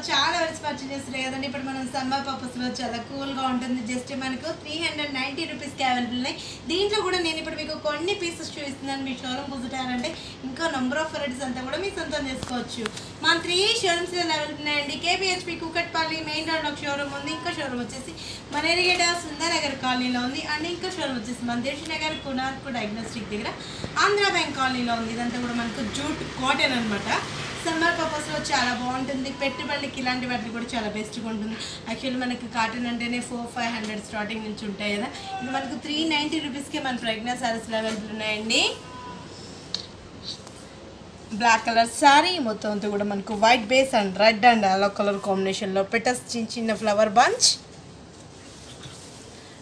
చాలా వరకు పర్చేస్ చేస్తారు కదండి. ఇప్పుడు మనం సమ్మర్ పర్పస్లో చాలా కూల్గా ఉంటుంది. జస్ట్ మనకు 390 రూపీస్కి అవైలబుల్ ఉన్నాయి. దీంట్లో కూడా నేను ఇప్పుడు మీకు కొన్ని పీసెస్ చూపిస్తున్నాను. మీ షోరూమ్ విజిటారంటే ఇంకా నెంబర్ ఆఫ్ వెరైటీస్ అంతా కూడా మీరు సొంతం చేసుకోవచ్చు. మన 3 షోరూమ్స్లో అవైలబుల్ ఉన్నాయండి. కేపీహెచ్పి కుకట్పల్లి మెయిన్ రోడ్లో ఒక షోరూమ్ ఉంది. ఇంకా షోరూమ్ వచ్చేసి మనేరిగేట సుందరనగర్ కాలనీలో ఉంది. అండ్ ఇంకా షోరూమ్ వచ్చేసి మన దిల్షుఖ్నగర్ కునార్కు డయాగ్నోస్టిక్ దగ్గర ఆంధ్ర బ్యాంక్ కాలనీలో ఉంది. ఇదంతా కూడా మనకు జూట్ కాటన్ అనమాట. సమ్మర్ పర్పస్లో చాలా బాగుంటుంది. పెట్టుబడికి ఇలాంటి వాటికి కూడా చాలా బెస్ట్గా ఉంటుంది. యాక్చువల్లీ మనకి కాటన్ అంటేనే 400-500 స్టార్టింగ్ నుంచి ఉంటాయి కదా. ఇది మనకు 390 రూపీస్కే మన ప్రెగ్నెంట్ సారీస్లో అవైలబుల్ ఉన్నాయండి. బ్లాక్ కలర్ శారీ మొత్తం అంతా కూడా మనకు white base and red and yellow colour కాంబినేషన్లో పెట్టస్ చిన్న చిన్న ఫ్లవర్ బంచ్.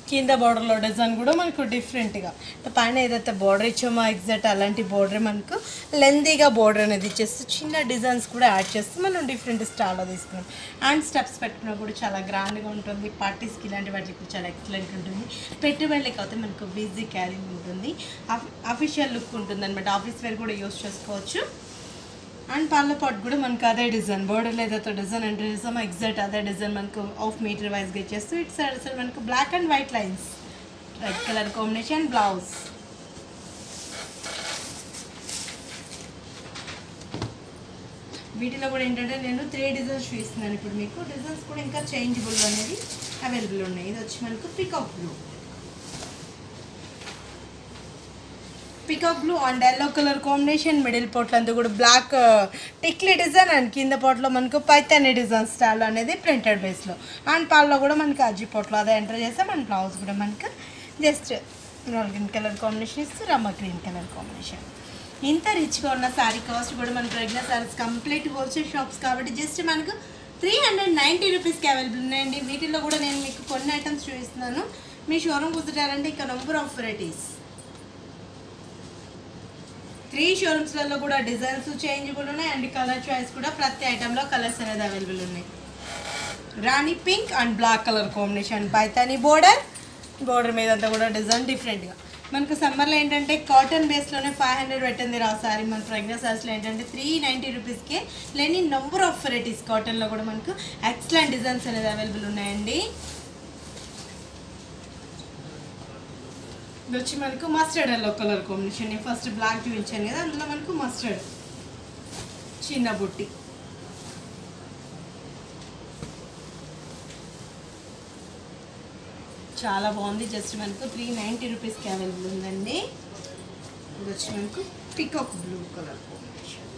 కింద బార్డర్లో డిజైన్ కూడా మనకు డిఫరెంట్గా పైన ఏదైతే బార్డర్ ఇచ్చామో ఎగ్జాక్ట్ అలాంటి బార్డర్ మనకు లెందీగా బార్డర్ అనేది ఇచ్చేస్తూ చిన్న డిజైన్స్ కూడా యాడ్ చేస్తూ మనం డిఫరెంట్ స్టైల్లో తీసుకున్నాం. అండ్ స్టెప్స్ పెట్టుకున్నా కూడా చాలా గ్రాండ్గా ఉంటుంది. పార్టీస్కి ఇలాంటి వాటికి చాలా ఎక్సలెంట్ ఉంటుంది. పెట్టుబడులకి అయితే మనకు బిజీ క్యారింగ్ ఉంటుంది. అఫీషియల్ లుక్ ఉంటుంది అనమాట. ఆఫీస్ వేర్ కూడా యూస్ చేసుకోవచ్చు. అండ్ పళ్ళ పాట్ కూడా మనకు అదే డిజైన్ బోర్డర్లో ఏదైతే డిజైన్ అంటే చేస్తామో ఎగ్జాక్ట్ అదే డిజైన్ మనకు హాఫ్ మీటర్ వైజ్గా ఇచ్చేస్తూ ఇటు సైడ్ అసలు మనకు black and white lines red colour combination blouse. వీటిలో కూడా ఏంటంటే నేను 3 డిజైన్స్ చూపిస్తున్నాను ఇప్పుడు మీకు. డిజైన్స్ కూడా ఇంకా చేంజబుల్ అనేది అవైలబుల్ ఉన్నాయి. ఇది వచ్చి మనకు peacock blue and yellow colour combination. Middle పోట్లో అంతా కూడా బ్లాక్ టిక్లీ డిజైన్ అండ్ కింద పోట్లో మనకు పైతాని డిజైన్ స్టైల్ అనేది ప్రింటెడ్ బేస్లో. అండ్ పాల్లో కూడా మనకి అజ్జి పోట్లో అదే ఎంటర్ చేస్తాం. అండ్ బ్లౌజ్ కూడా మనకు జస్ట్ గ్రీన్ కలర్ కాంబినేషన్ ఇస్తూ రమ్మ గ్రీన్ కలర్ కాంబినేషన్. ఇంత రిచ్గా ఉన్న శారీ కాస్ట్ కూడా మన pregnant saris complete wholesale shops కాబట్టి జస్ట్ మనకు 390 రూపీస్కి అవైలబుల్ ఉన్నాయండి. వీటిల్లో కూడా నేను మీకు కొన్ని ఐటమ్స్ చూపిస్తున్నాను. మీ షోరూమ్ కుదిరారంటే ఇంకా నెంబర్ ఆఫ్ వెరైటీస్ 3 షోరూమ్స్లలో కూడా డిజైన్స్ చేంజబుల్ ఉన్నాయి. అండ్ కలర్ చాయిస్ కూడా ప్రతి ఐటెంలో కలర్స్ అనేది అవైలబుల్ ఉన్నాయి. Rani pink and black colour combination Paithani border మీద అంతా కూడా డిజైన్ డిఫరెంట్గా మనకు. సమ్మర్లో ఏంటంటే కాటన్ బేస్లోనే 500 పెట్టింది రా సారీ. మన ప్రెగ్నెంట్ సారీస్లో ఏంటంటే 390 రూపీస్కే లేని నెంబర్ ఆఫ్ వెరైటీస్ కాటన్లో కూడా మనకు ఎక్సలెంట్ డిజైన్స్ అనేది అవైలబుల్ ఉన్నాయండి. ఇది వచ్చి మనకు మస్టర్డ్ ఎల్లో కలర్ కాంబినేషన్. నేను ఫస్ట్ బ్లాక్ చూపించాను కదా, అందులో మనకు మస్టర్డ్ చిన్న బుట్టి. చాలా బాగుంది. జస్ట్ మనకు 390 రూపీస్కి అవైలబుల్ ఉందండి. ఇది వచ్చి మనకు peacock blue colour combination.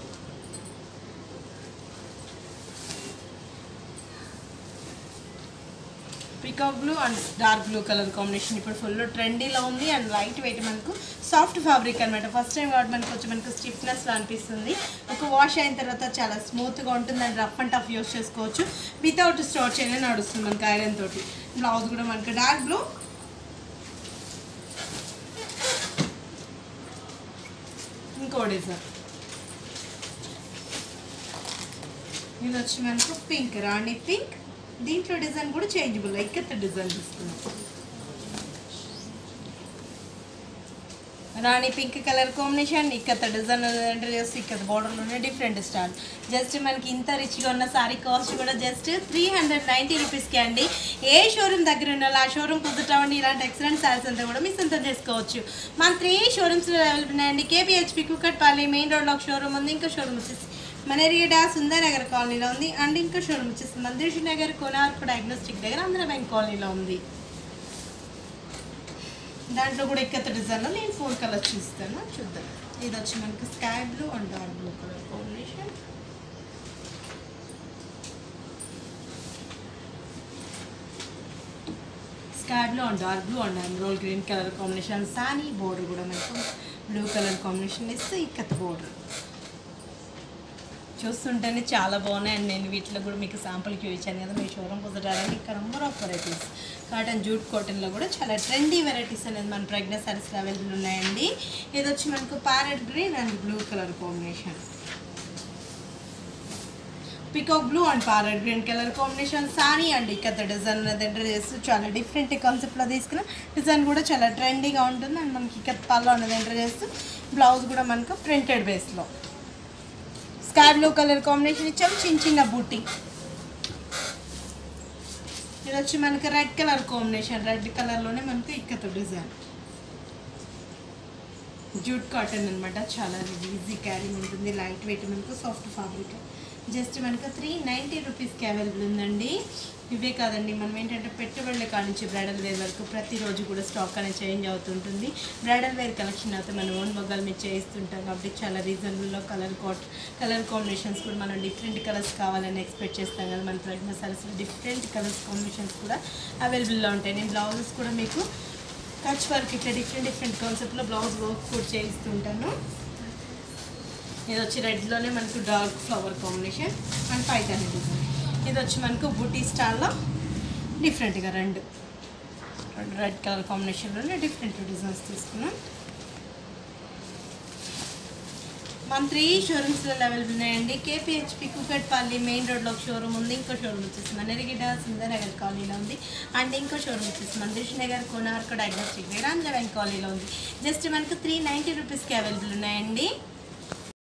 Peacock blue and dark blue colour combination ఇప్పుడు ఫుల్ ట్రెండీలో ఉంది. అండ్ లైట్ వెయిట్ మనకు సాఫ్ట్ ఫ్యాబ్రిక్ అనమాట. ఫస్ట్ టైం వాటి మనకు వచ్చి మనకు స్టిఫ్నెస్లో అనిపిస్తుంది. ఒక వాష్ అయిన తర్వాత చాలా స్మూత్గా ఉంటుంది. And rough and tough use చేసుకోవచ్చు. వితౌట్ స్టార్చ్ అయినా నడుస్తుంది మనకు ఐరన్ తోటి. బ్లౌజ్ కూడా మనకు డార్క్ బ్లూ. ఇంకో డిజైన్ ఇది వచ్చి మనకు పింక్ రాణి పింక్. దీంట్లో డిజైన్ కూడా చేంజబుల్ ఇక్కడ డిజైన్ తీసుకున్నాం. రాణి పింక్ కలర్ కాంబినేషన్ ఇక్కడ డిజైన్ ఎంటర్ చేస్తే ఇక్కడ బార్డర్లోనే డిఫరెంట్ స్టైల్. జస్ట్ మనకి ఇంత రిచ్గా ఉన్న సారీ కాస్ట్ కూడా జస్ట్ 390 రూపీస్కి అండి. ఏ షోరూమ్ దగ్గర ఉండాలో ఆ షోరూమ్ కుదురుతామండి. ఇలాంటి ఎక్సలెంట్ సారీస్ అంతా కూడా మీ సొంతం చేసుకోవచ్చు. మన 3 షోరూమ్స్లో అవైలబుల్ ఉన్నాయండి. కేపీహెచ్పి కుకట్పల్లి మెయిన్ రోడ్లో ఒక షోరూమ్ ఉంది. ఇంకా షోరూమ్ వచ్చేసి మనేరిగేట సుందరనగర్ కాలనీలో ఉంది. అండ్ ఇంకా షోరూమ్ వచ్చేసి మన దిల్షుఖ్నగర్ కునార్కు డయాగ్నోస్టిక్ దగ్గర ఆంధ్ర బ్యాంక్ కాలనీలో ఉంది. దాంట్లో కూడా ఇక్కడ డిజైన్లో నేను 4 కలర్స్ చూస్తాను, చూద్దాం. ఇది వచ్చి మనకు sky blue and dark blue colour combination. Sky blue and dark blue and emerald green colour combination. సానీ border కూడా మనకు బ్లూ కలర్ కాంబినేషన్ ఇస్తే ఇక్కడ బోర్డర్ చూస్తుంటేనే చాలా బాగున్నాయి. అండ్ నేను వీటిలో కూడా మీకు శాంపుల్కి చూపించాను కదా. మీ షోరూమ్ కుదరాలని ఇక్కడ number of varieties cotton jute కాటన్లో కూడా చాలా ట్రెండీ వెరైటీస్ అనేది మన ప్రెగ్నెంట్ సారీస్లో అవైలబుల్ ఉన్నాయండి. ఇది వచ్చి మనకు parrot green and blue colour combination. Peacock blue and parrot green colour combination sorry. And ఇక్కడ డిజైన్ అనేది ఎంటర్ చేస్తూ చాలా డిఫరెంట్ కాన్సెప్ట్లో తీసుకున్న డిజైన్ కూడా చాలా ట్రెండీగా ఉంటుంది. అండ్ మనకి ఇక్కడ పళ్ళు అనేది ఎంటర్ చేస్తూ బ్లౌజ్ కూడా మనకు ప్రింటెడ్ బేస్లో స్కై బ్లూ కలర్ కాంబినేషన్ ఇచ్చాము. చిన్న చిన్న బూటీ ఇది వచ్చి మనకి రెడ్ కలర్ కాంబినేషన్, రెడ్ కలర్లోనే మనకు ఇక్కత డిజైన్, జూట్ కాటన్ అనమాట. చాలా ఈజీ క్యారింగ్ ఉంటుంది, లైట్ వెయిట్, మనకు సాఫ్ట్ ఫ్యాబ్రిక్. జస్ట్ మనకు 390 రూపీస్కి అవైలబుల్ ఉందండి. ఇవే కాదండి, మనం ఏంటంటే పెట్టుబడుల కానించి బ్రైడల్ వేర్ వరకు ప్రతిరోజు కూడా స్టాక్ అనేది చేంజ్ అవుతుంటుంది. బ్రైడల్ వేర్ కలెక్షన్ అయితే మనం ఓన్ మొగ్గల మీద చేయిస్తుంటాం కాబట్టి చాలా రీజనబుల్లో కలర్ కాంబినేషన్స్ కూడా మనం డిఫరెంట్ కలర్స్ కావాలని ఎక్స్పెక్ట్ చేస్తాం కదా. మన ప్రజ్ఞ సారీస్లో డిఫరెంట్ కలర్స్ కాంబినేషన్స్ కూడా అవైలబుల్లో ఉంటాయి. నేను బ్లౌజెస్ కూడా మీకు కచ్ వర్క్ ఇట్లా డిఫరెంట్ కాన్సెప్ట్లో బ్లౌజ్ వర్క్ కూడా చేయిస్తుంటాను. ఇది వచ్చి రెడ్లోనే మనకు dark flower combination and Paithani design. ఇది వచ్చి మనకు బుటీ స్టైల్లో డిఫరెంట్గా రెండు రెడ్ కలర్ కాంబినేషన్లోనే డిఫరెంట్ డిజైన్స్ తీసుకున్నాం. మన 3 షోరూమ్స్లో అవైలబుల్ ఉన్నాయండి. కేపీహెచ్పి కుకట్పల్లి మెయిన్ రోడ్లో ఒక షోరూమ్ ఉంది, ఇంకో షోరూమ్ వచ్చేసి మన నెరగిడ సుందరనగర్ కాలనీలో ఉంది, అండ్ ఇంకో షోరూమ్ వచ్చేసి మన దిల్షుఖ్నగర్ కోనార్క్ డయాగ్నోస్టిక్ వీరాంజ బ్యాంక్ కాలనీలో ఉంది. జస్ట్ మనకు 390 రూపీస్కి అవైలబుల్ ఉన్నాయండి.